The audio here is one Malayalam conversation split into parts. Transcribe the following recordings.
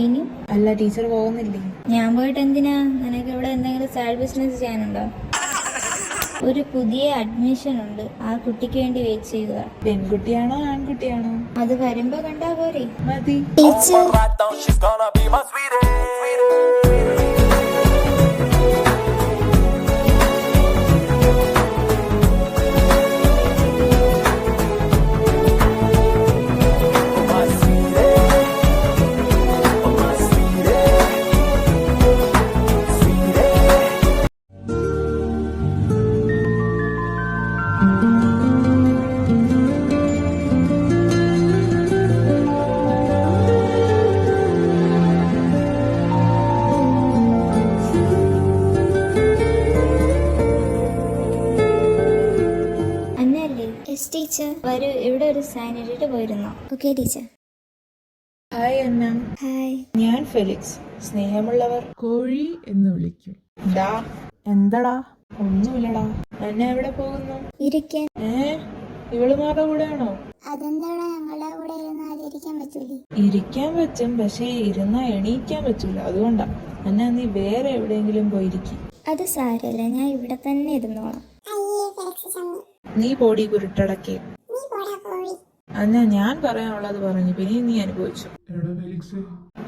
ഇനി അല്ല, ടീച്ചർ പോകുന്നില്ലേ? ഞാൻ പോയിട്ട് എന്തിനാ? നിനക്ക് ഇവിടെ എന്തെങ്കിലും സൈഡ് ബിസിനസ് ചെയ്യാനുണ്ടോ? ഒരു പുതിയ അഡ്മിഷൻ ഉണ്ട്, ആ കുട്ടിക്ക് വേണ്ടി വെയിറ്റ് ചെയ്യുക. പെൺകുട്ടിയാണോ ആൺകുട്ടിയാണോ? അത് വരുമ്പോ കണ്ടാ പോരെ. മതി. ടീച്ചർ ടീച്ചർ വരൂ, ഇവിടെ ഒരു സൈൻ ഇട്ടിട്ട് പോയിരുന്നോ? Okay teacher. ഹായ് അന്ന. ഹായ്. ഞാൻ ഫെലിക്സ്. സ്നേഹമുള്ളവർ കോഴി എന്ന് വിളിക്കും. ഡാ. എന്തടാ? ഒന്നുമില്ലടാ. അന്ന എവിടെ പോകുന്നു? ഇരിക്കാൻ. ഇവളുമാരുടെ കൂടെയാണോ? അതെന്താടാ, ഞങ്ങളുടെ കൂടെ ഇരുന്നാൽ ഇരിക്കാൻ പറ്റൂലേ? ഇരിക്കാൻ പറ്റും, പക്ഷെ ഇരുന്നാ എണീക്കാൻ പറ്റൂല. അതുകൊണ്ടാ. അന്ന നീ വേറെ എവിടെയെങ്കിലും പോയിരിക്കും. അത് സാരല്ല, ഞാൻ ഇവിടെ തന്നെ ഇരുന്നോളാം. നീ പോടി കുരുട്ടടക്കേ. അന്ന ഞാൻ പറയാനുള്ളത് പറഞ്ഞു, പിന്നെ നീ അനുഭവിച്ചു. എടാ ഫെലിക്സ്,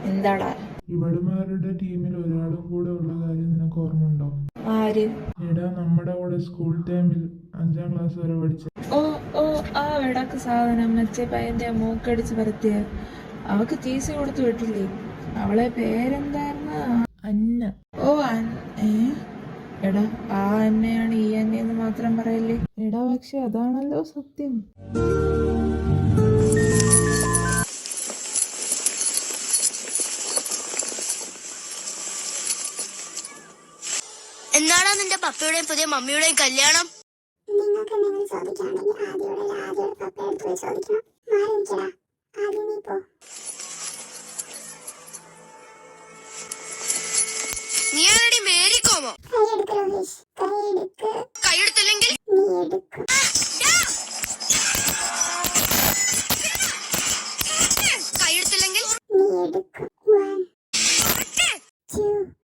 എന്താടാ? ഇവളുമാരുടെ ടീമിൽ ഒരാളും കൂടെ ഉള്ള കാര്യം നിനക്ക് ഓർമ്മയുണ്ടോ? ആര്? എടാ, നമ്മുടെ കൂടെ സ്കൂൾ ടൈമിൽ 5ാം ക്ലാസ് വരെ പഠിച്ച. ഓ ഓ, ആ വെടക്ക് സാധനം, മറ്റേ പയ്യന്റെ മൂക്കടിച്ച് പരത്തിയ. അവക്ക് ടീസി കൊടുത്തു വിട്ടില്ലേ? അവളെ പേരെന്തായിരുന്നു? അന്ന. ഓ എടാ, ആ അന്നയാണ് ഈ അന്നയെന്ന് മാത്രം പറയല്ലേ. എടാ, പക്ഷെ അതാണല്ലോ സത്യം. എന്നാണോ നിന്റെ പപ്പയുടെയും പുതിയ മമ്മിയുടെയും കല്യാണം? നിങ്ങൾക്ക് എന്തെങ്കിലും ചോദിക്കുകയാണെങ്കിൽ ആദ്യം പപ്പ എടുത്ത് പോയി ചോദിക്കണം. മാറിക്കടാ, ആദ്യം നീ പോ. നീ ആരടി മേരിക്കോമോ? കൈയെടുക്ക് രോഹേഷ്, കൈയെടുക്ക്. കൈയെടുത്തില്ലെങ്കിൽ നീ എടുക്കും. കൈയെടുത്തില്ലെങ്കിൽ നീ എടുക്കും. 1 2 3.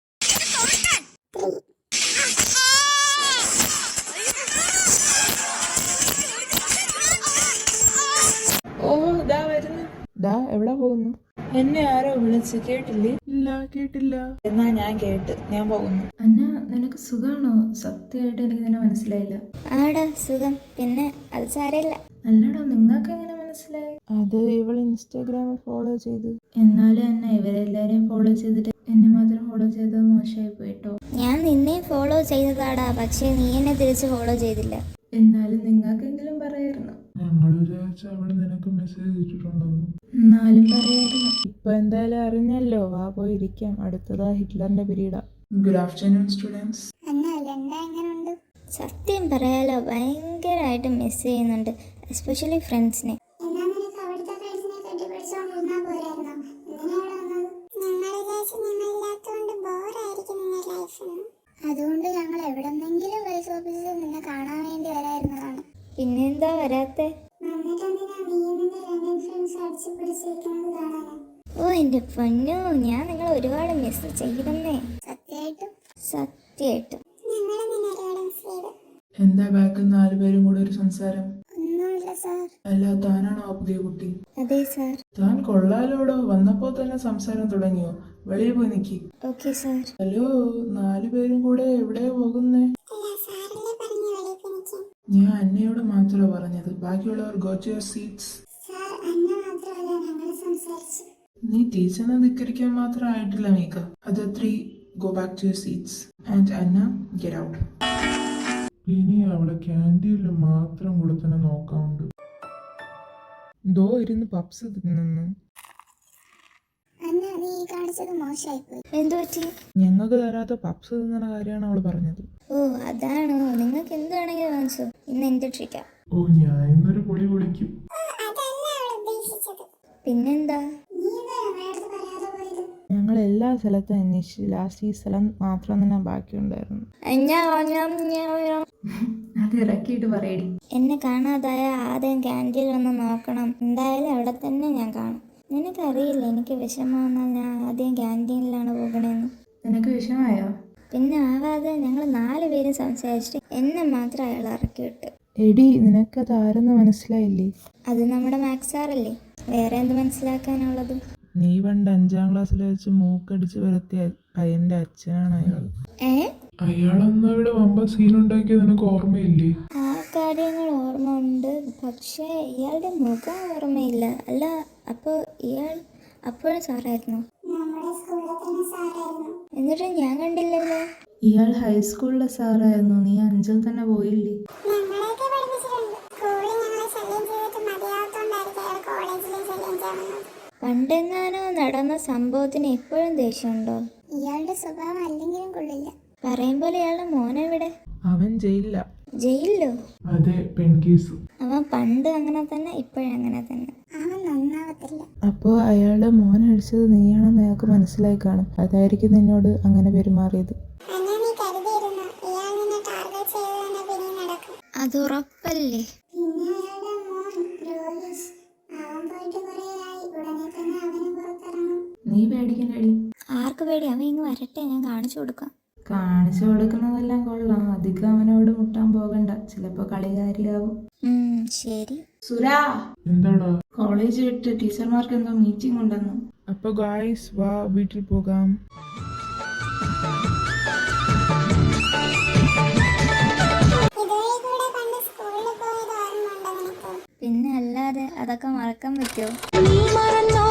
ഓ, ദാ വരുന്നു. ഡാ, എവിടെ പോകുന്നു? എന്നെ ആരോ വിളിച്ച് കേട്ടില്ലേ? ഇല്ല, കേട്ടില്ല. എന്നാ ഞാൻ കേട്ട്. ഞാൻ പോകുന്നു. അന്ന, നിനക്ക് സുഖാണോ? സത്യമായിട്ട് എനിക്ക് നിന്നെ മനസ്സിലായില്ല. ആടാ സുഖം. പിന്നെ അത് സാരമില്ല. അല്ലടാ, നിങ്ങൾക്ക് എങ്ങനെ മനസ്സിലായി? അത് ഇവൾ ഇൻസ്റ്റാഗ്രാമിൽ ഫോളോ ചെയ്തു. എന്നാലും എന്നെ ഇവരെല്ലാരെയും ഫോളോ ചെയ്തിട്ട് എന്നെ മാത്രം ഫോളോ ചെയ്തത് മോശമായി പോയിട്ടോ. ഞാൻ നിന്നെ ഫോളോ ചെയ്തതാടാ, പക്ഷെ നീ എന്നെ തിരിച്ച് ഫോളോ ചെയ്തില്ല. എന്നാലും നിങ്ങൾക്കെങ്കിലും പറയായിരുന്നു. ഞങ്ങൾ വിചാരിച്ച അവള് നിനക്ക് മെസ്സേജ് ഇട്ടിട്ടുണ്ടെന്ന്. എന്നാലും പറയായിരുന്നു. ഇപ്പൊ എന്തായാലും അറിഞ്ഞല്ലോ. വാ, പോയിരിക്കാം. അടുത്തതാ ഹിറ്റ്ലറിന്റെ പീരീഡാ. Good afternoon students. എങ്ങനെയുണ്ട്? സത്യം പറയാലോ, ഭയങ്കരമായിട്ട് മിസ് ചെയ്യുന്നുണ്ട്, എസ്പെഷ്യലി ഫ്രണ്ട്സിനെ. എന്നാ നിനക്ക് അവിടുത്തെ ഫ്രണ്ട്സിനെ കെട്ടിപ്പിടിച്ചോണ്ടിരുന്നാ പോരായിരുന്നോ? എന്തിനാ ഇവിടെ വന്നത്? ഞങ്ങൾ വിചാരിച്ചു ഞങ്ങളില്ലാത്തതുകൊണ്ട് ബോറായിരിക്കും നിന്റെ ലൈഫിന്. അതുകൊണ്ട് ഞങ്ങൾ എവിടെന്നെങ്കിലും പൈസ ഓഫീസിൽ നിന്നെ കാണാൻ വേണ്ടി വരായിരുന്നതാണ്. പിന്നെന്താ വരാത്തെ? വന്നിട്ടെന്തിനാ നീ നിന്റെ 2 ഫ്രണ്ട്സ് അടിച്ചു പിടിച്ചിരിക്കുന്നത് കാണാനാ? ഓ എന്റെ പൊന്നോ, ഞാൻ നിങ്ങളെ ഒരുപാട് മിസ് ചെയ്യുന്നേ. സത്യമായിട്ടും സത്യമായിട്ടും. ഞങ്ങൾ നിന്നെ ഒരുപാട് മിസ് ചെയ്തു. എന്താ ബാക്കിൽ 4 പേരും കൂടെ ഒരു സംസാരം? ഒന്നുമില്ല സാർ. അല്ല, താനാണോ ആ പുതിയ കുട്ടി? അതെ സാർ. താൻ കൊള്ളാലോടോ. വന്നപ്പോ തന്നെ സംസാരം തുടങ്ങിയോ? വെളിയിൽ പോയി നിക്കി. Okay sir. ഹലോ, 4 പേരും കൂടെ എവിടെയാ പോകുന്നേ? അല്ല, സാറല്ലേ പറഞ്ഞ വെളിയിൽ നിൽക്കാൻ. ഞാൻ അന്നയോട് മാത്രമേ പറഞ്ഞത്. ബാക്കിയുള്ളവർ go to your seats. Sir, Anna മാത്രമല്ല ഞങ്ങൾ സംസാരിച്ചു. നീ ടീച്ചറിനെ ധിക്കരിക്കാൻ മാത്രം ആയിട്ടില്ല മീക്ക. അത് 3 go back to your seats and അന്ന ഗെറ്റ് ഔട്ട്. ഇനി അവിടെ ക്യാൻറ്റീനിൽ മാത്രം കൂടെ തന്നെ നോക്കാറുണ്ട്. ദോ ഇരുന്ന് പപ്സ് തിന്നു. അന്ന, നീ കാണിച്ചത് മോശമായിപ്പോയി. എന്തു പറ്റി? ഞങ്ങൾക്ക് തരാത്ത പപ്സ് തിന്നുന്ന കാര്യമാണ് അവള് പറഞ്ഞത്. ഓ അതാണോ? നിങ്ങൾക്ക് എന്ത് വേണമെങ്കിലും വാങ്ങിച്ചോ, ഇന്ന് എന്റെ ട്രീറ്റാ. ഓ, ഞാൻ ഇന്നൊരു പൊടി പൊളിക്കും. അതല്ല അവൾ ഉദ്ദേശിച്ചത്. പിന്നെന്താ? നീ എന്താ അമ്മയടുത്ത് പറയാതെ പോയത്? ഞങ്ങൾ എല്ലാ സ്ഥലത്തും അന്വേഷിച്ചു. ലാസ്റ്റ് ഈ സ്ഥലം മാത്രം തന്നെ ബാക്കിയുണ്ടായിരുന്നു. അത് ഇറക്കിയിട്ട് പറയടി. എന്നെ കാണാതായ ആദ്യം ക്യാൻറ്റീനിൽ ഒന്ന് നോക്കണം. എന്തായാലും അവിടെ തന്നെ ഞാൻ കാണും. നിനക്കറിയില്ല എനിക്ക് വിഷമമെന്നാൽ ഞാൻ ആദ്യം ക്യാൻറ്റീനിലാണ് പോകണേന്ന്. നിനക്ക് വിഷമായോ? പിന്നെ ആവാതെ ഞങ്ങൾ 4 പേരും സംസാരിച്ചിട്ട് എന്നെ മാത്രം അയാൾ ഇറക്കി വിട്ടു. എടി, നിനക്കത് ആരെന്ന് മനസ്സിലായില്ലേ? അത് നമ്മുടെ മാത്സ് സാറല്ലേ, വേറെ എന്ത് മനസ്സിലാക്കാനുള്ളത്? നീ പണ്ട് 5ാം ക്ലാസ്സിൽ വെച്ച് മൂക്കടിച്ച് വരുത്തിയ പയ്യന്റെ അച്ഛനാണ് അയാൾ. അയാളന്ന് ഇവിടെ വമ്പ സീനുണ്ടാക്കിയത് നിനക്ക് ഓർമ്മയില്ലേ? ആ കാര്യങ്ങൾ ഓർമ്മ ഉണ്ട്, പക്ഷേ ഇയാളുടെ മുഖം ഓർമ്മയില്ല. അല്ല, അപ്പോൾ ഇയാൾ അപ്പോഴും സാറായിരുന്നു? നമ്മുടെ സ്കൂളിൽ തന്നെ സാറായിരുന്നു. എന്നിട്ട് ഞാൻ കണ്ടില്ലല്ലോ. ഇയാൾ ഹൈസ്കൂളിലെ സാറായിരുന്നു. നീ 5ൽ തന്നെ പോയില്ലേ? ഞങ്ങളെയൊക്കെ പഠിപ്പിച്ചിട്ടുണ്ട്. സ്കൂളിൽ ഞങ്ങളെ ശല്യം ചെയ്തിട്ട് മതിയാവത്തോണ്ടായിരിക്കും അയാൾ കോളേജിലും ശല്യം ചെയ്യുന്നത്. പണ്ടെങ്ങാനോ നടന്ന സംഭവത്തിന് ഇപ്പോഴും ദേഷ്യമുണ്ടോ? ഇയാളുടെ സ്വഭാവം അല്ലെങ്കിലും കൊള്ളില്ല. പറയുമ്പോൾ ഇയാളുടെ മോനെവിടെ? അവൻ ജയിലില്ല. ജയിലിലോ? അതെ, പെൺകേസ്. അവൻ പണ്ട് അങ്ങനെ തന്നെ ഇപ്പോഴങ്ങനെ തന്നെ. അവൻ നന്നാവത്തില്ല. അപ്പോൾ അയാളുടെ മോനടിച്ചത് നീയാണെന്ന് അയാൾക്ക് മനസ്സിലായി കാണും. അതായിരിക്കും നിന്നോട് അങ്ങനെ പെരുമാറിയത്. അന്നാ നീ കരുതിയിരുന്നു ഇയാൾ നിന്നെ ടാർഗറ്റ് ചെയ്ത് തന്നെ പിന്നെ നടക്കും. അത് ഉറപ്പല്ലേ? പിന്നെ അയാളുടെ മോൻ രോഹിഷ്, അവൻ പോയിട്ട് കുറേയായി. ഉടനെ തന്നെ അവനും പുറത്തിറങ്ങും. നീ പേടിക്കണ്ടടി. ആർക്ക് പേടി? അവൻ ഇങ്ങ് വരട്ടെ, ഞാൻ കാണിച്ചു കൊടുക്കാം. കാണിച്ചു കൊടുക്കുന്നതെല്ലാം കൊള്ളാം. അധികം അവനോട് മുട്ടാൻ പോകണ്ട, ചിലപ്പോ കളികാരിയാവും. ശരി. സുരാ, എന്താടാ? കോളേജ് വിട്ട് ടീച്ചർമാർക്ക് എന്തോ മീറ്റിംഗ് ഉണ്ടെന്ന്. അപ്പൊ ഗായ്സ് വാ, വീട്ടിൽ പോകാം. ഇതുവഴി കൂടെ പണ്ട് സ്കൂളിൽ പോയത് ഓർമ്മയുണ്ടോ നിനക്ക്? പിന്നെ അല്ലാതെ, അതൊക്കെ മറക്കാൻ പറ്റുമോ? നീ മറന്നോ